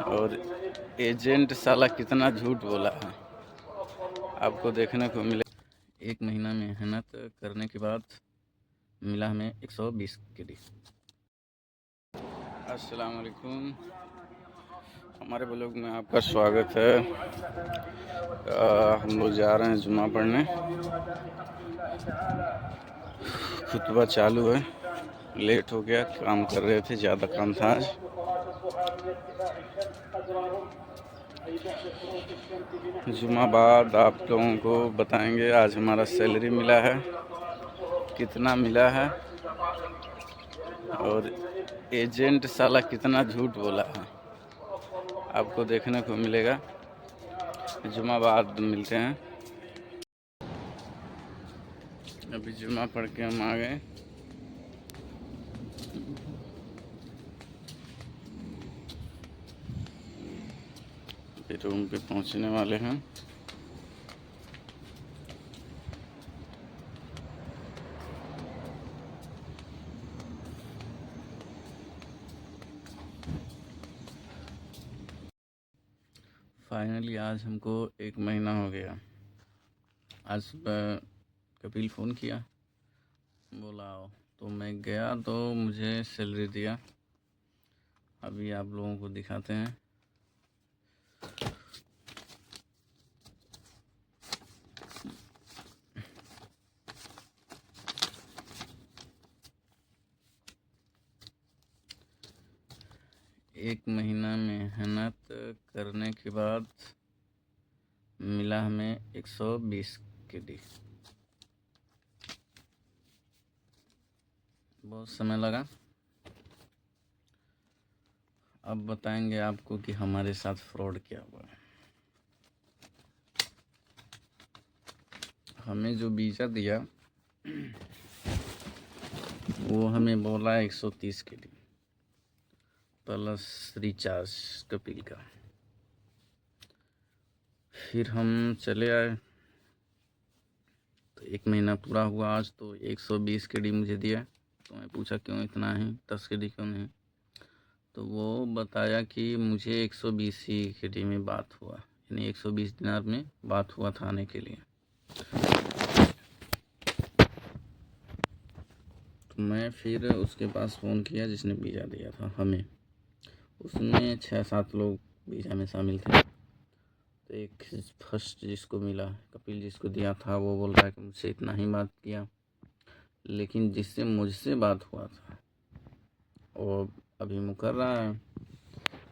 और एजेंट साला कितना झूठ बोला है आपको देखने को मिले। 1 महीना मेहनत करने के बाद मिला हमें 120 केडी। अस्सलाम वालेकुम, हमारे ब्लॉग में आपका स्वागत है। हम लोग जा रहे हैं जुम्मा पढ़ने। खुतबा चालू है, लेट हो गया, काम कर रहे थे, ज़्यादा काम था आज। जुम्मा बाद आप लोगों को बताएंगे आज हमारा सैलरी मिला है, कितना मिला है, और एजेंट साला कितना झूठ बोला है आपको देखने को मिलेगा। जुम्मा बाद मिलते हैं। अभी जुम्मा पढ़ के हम आ गए। रूम पे पहुंचने वाले हैं। फाइनली आज हमको 1 महीना हो गया। आज सुबह कपिल फ़ोन किया, बोला आओ, तो मैं गया तो मुझे सैलरी दिया। अभी आप लोगों को दिखाते हैं। एक महीना मेहनत करने के बाद मिला हमें 120 केडी। बहुत समय लगा। अब बताएंगे आपको कि हमारे साथ फ्रॉड क्या हुआ है। हमें जो वीज़ा दिया वो हमें बोला 130 केडी प्लस रिचार्ज कपिल का। फिर हम चले आए तो 1 महीना पूरा हुआ आज, तो 120 केडी मुझे दिया। तो मैं पूछा क्यों इतना ही, 10 केडी क्यों नहीं? तो वो बताया कि मुझे 120 ही केडी में बात हुआ, यानी 120 दिनार में बात हुआ था आने के लिए। तो मैं फिर उसके पास फ़ोन किया जिसने वीज़ा दिया था हमें। उसमें 6-7 लोग वीज़ा में शामिल थे। तो एक फर्स्ट जिसको मिला, कपिल जिसको दिया था, वो बोल रहा है कि मुझसे इतना ही बात किया। लेकिन जिससे मुझसे बात हुआ था वो अभी मुकर रहा है,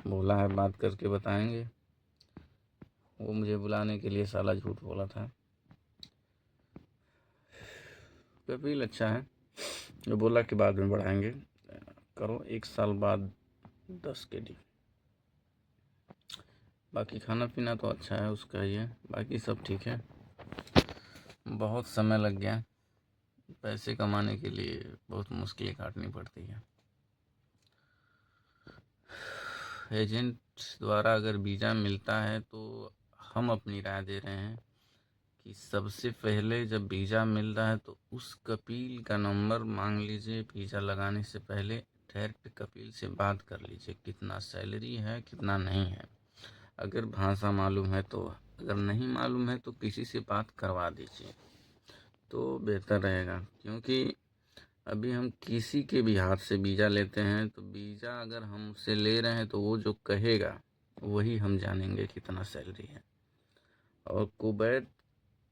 बोला है बात करके बताएंगे। वो मुझे बुलाने के लिए साला झूठ बोला था। कपिल अच्छा है, जो बोला कि बाद में बढ़ाएंगे, करो 1 साल बाद 10 केडी। बाकी खाना पीना तो अच्छा है उसका ही है, बाकी सब ठीक है। बहुत समय लग गया, पैसे कमाने के लिए बहुत मुश्किलें काटनी पड़ती है। एजेंट द्वारा अगर वीज़ा मिलता है तो हम अपनी राय दे रहे हैं कि सबसे पहले जब वीज़ा मिल रहा है तो उस कपिल का नंबर मांग लीजिए। वीज़ा लगाने से पहले डायरेक्ट कपिल से बात कर लीजिए, कितना सैलरी है कितना नहीं है। अगर भाषा मालूम है तो, अगर नहीं मालूम है तो किसी से बात करवा दीजिए तो बेहतर रहेगा। क्योंकि अभी हम किसी के भी हाथ से वीज़ा लेते हैं तो वीज़ा अगर हम उससे ले रहे हैं तो वो जो कहेगा वही हम जानेंगे कितना सैलरी है। और कुवैत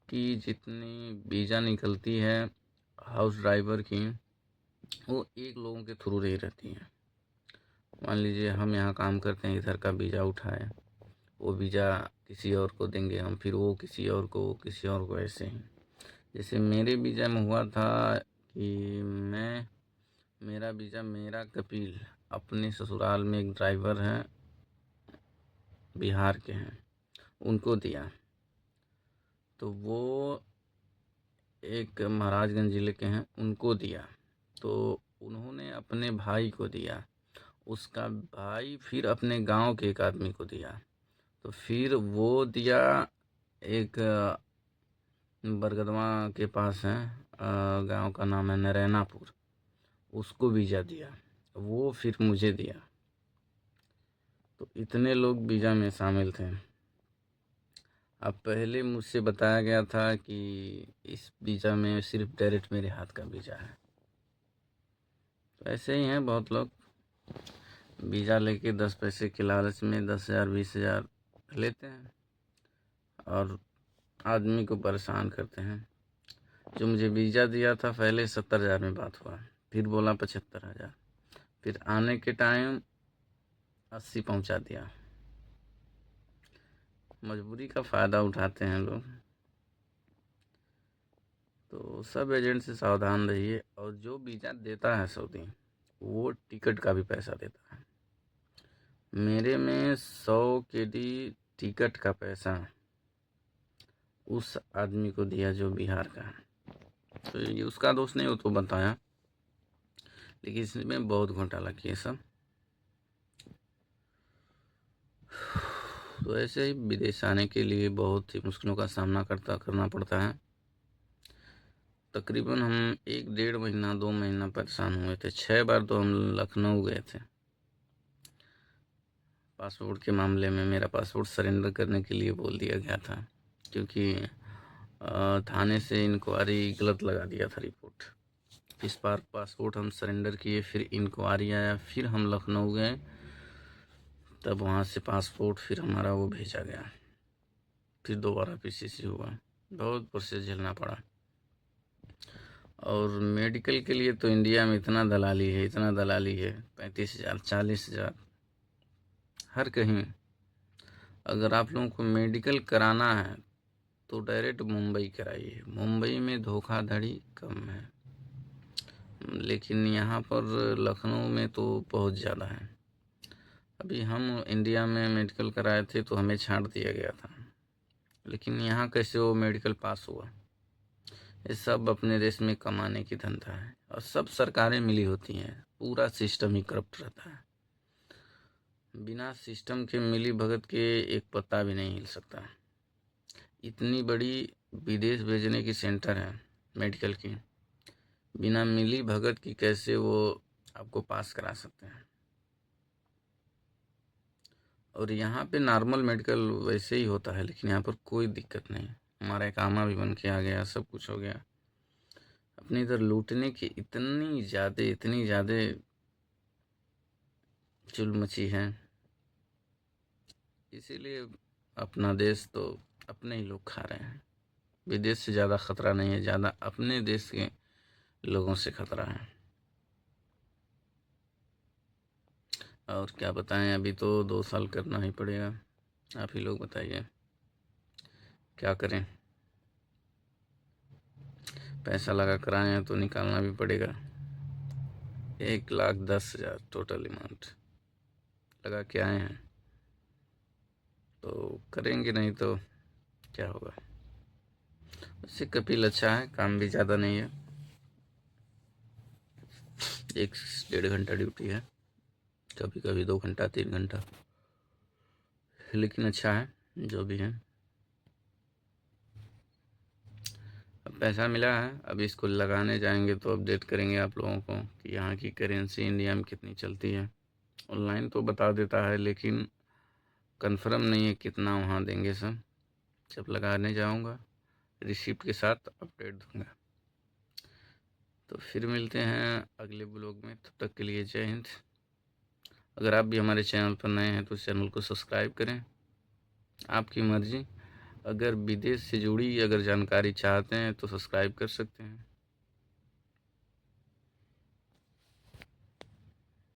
की जितनी वीज़ा निकलती है हाउस ड्राइवर की, वो 1 लोगों के थ्रू ही रहती है। मान लीजिए हम यहाँ काम करते हैं, इधर का वीज़ा उठाए, वो वीज़ा किसी और को देंगे हम, फिर वो किसी और को, किसी और को, ऐसे ही। जैसे मेरे वीज़ा में हुआ था कि मेरा वीज़ा, मेरा कपिल अपने ससुराल में एक ड्राइवर हैं, बिहार के हैं, उनको दिया। तो वो एक महाराजगंज ज़िले के हैं, उनको दिया। तो उन्होंने अपने भाई को दिया, उसका भाई फिर अपने गांव के एक आदमी को दिया। तो फिर वो दिया एक बरगदवा के पास है, गांव का नाम है नरैनापुर, उसको वीज़ा दिया। वो फिर मुझे दिया। तो इतने लोग वीज़ा में शामिल थे। अब पहले मुझसे बताया गया था कि इस वीज़ा में सिर्फ डायरेक्ट मेरे हाथ का वीज़ा है। तो ऐसे ही हैं बहुत लोग, वीज़ा लेके 10 पैसे के लालच में 10,000 20,000 लेते हैं और आदमी को परेशान करते हैं। जो मुझे वीज़ा दिया था पहले 70,000 में बात हुआ, फिर बोला 75,000, फिर आने के टाइम 80 पहुंचा दिया। मजबूरी का फ़ायदा उठाते हैं लोग। तो सब एजेंट से सावधान रहिए। और जो वीज़ा देता है सऊदी, वो टिकट का भी पैसा देता है। मेरे में 100 KD टिकट का पैसा उस आदमी को दिया जो बिहार का है। तो ये उसका दोस्त नहीं, वो तो बताया, लेकिन इसमें बहुत घोटाला किए सब। तो ऐसे ही विदेश आने के लिए बहुत ही मुश्किलों का सामना करना पड़ता है। तकरीबन हम 1 डेढ़ महीना 2 महीना परेशान हुए थे। 6 बार तो हम लखनऊ गए थे पासपोर्ट के मामले में। मेरा पासपोर्ट सरेंडर करने के लिए बोल दिया गया था, क्योंकि थाने से इंक्वायरी गलत लगा दिया था रिपोर्ट। इस बार पासपोर्ट हम सरेंडर किए, फिर इंक्वायरी आया, फिर हम लखनऊ गए, तब वहाँ से पासपोर्ट फिर हमारा वो भेजा गया, फिर दोबारा PCC हुआ। बहुत प्रोसेस झेलना पड़ा। और मेडिकल के लिए तो इंडिया में इतना दलाली है, 35,000 40,000 हर कहीं। अगर आप लोगों को मेडिकल कराना है तो डायरेक्ट मुंबई कराइए। मुंबई में धोखाधड़ी कम है, लेकिन यहाँ पर लखनऊ में तो बहुत ज़्यादा है। अभी हम इंडिया में मेडिकल कराए थे तो हमें छांट दिया गया था, लेकिन यहाँ कैसे वो मेडिकल पास हुआ? ये सब अपने देश में कमाने की धंधा है, और सब सरकारें मिली होती हैं। पूरा सिस्टम ही करप्ट रहता है। बिना सिस्टम के मिली भगत के एक पत्ता भी नहीं हिल सकता। इतनी बड़ी विदेश भेजने की सेंटर है मेडिकल की, बिना मिली भगत की कैसे वो आपको पास करा सकते हैं? और यहाँ पे नॉर्मल मेडिकल वैसे ही होता है, लेकिन यहाँ पर कोई दिक्कत नहीं। हमारा इकामा भी बन के आ गया, सब कुछ हो गया। अपने इधर लूटने की इतनी ज़्यादा चुल मची है, इसीलिए अपना देश तो अपने ही लोग खा रहे हैं। विदेश से ज़्यादा ख़तरा नहीं है, ज़्यादा अपने देश के लोगों से खतरा है। और क्या बताएं, अभी तो 2 साल करना ही पड़ेगा। आप ही लोग बताइए क्या करें। पैसा लगा कर आए हैं तो निकालना भी पड़ेगा। 1,10,000 टोटल अमाउंट लगा के आए हैं, तो करेंगे, नहीं तो क्या होगा। वैसे कपिल अच्छा है, काम भी ज़्यादा नहीं है, 1 डेढ़ घंटा ड्यूटी है, कभी कभी 2 घंटा 3 घंटा, लेकिन अच्छा है जो भी है। अब पैसा मिला है, अब इसको लगाने जाएंगे तो अपडेट करेंगे आप लोगों को कि यहाँ की करेंसी इंडिया में कितनी चलती है। ऑनलाइन तो बता देता है, लेकिन कंफर्म नहीं है कितना वहाँ देंगे सब। जब लगाने जाऊँगा रिसिप्ट के साथ अपडेट दूँगा। तो फिर मिलते हैं अगले ब्लॉग में, तब तक के लिए जय हिंद। अगर आप भी हमारे चैनल पर नए हैं तो चैनल को सब्सक्राइब करें, आपकी मर्ज़ी। अगर विदेश से जुड़ी अगर जानकारी चाहते हैं तो सब्सक्राइब कर सकते हैं।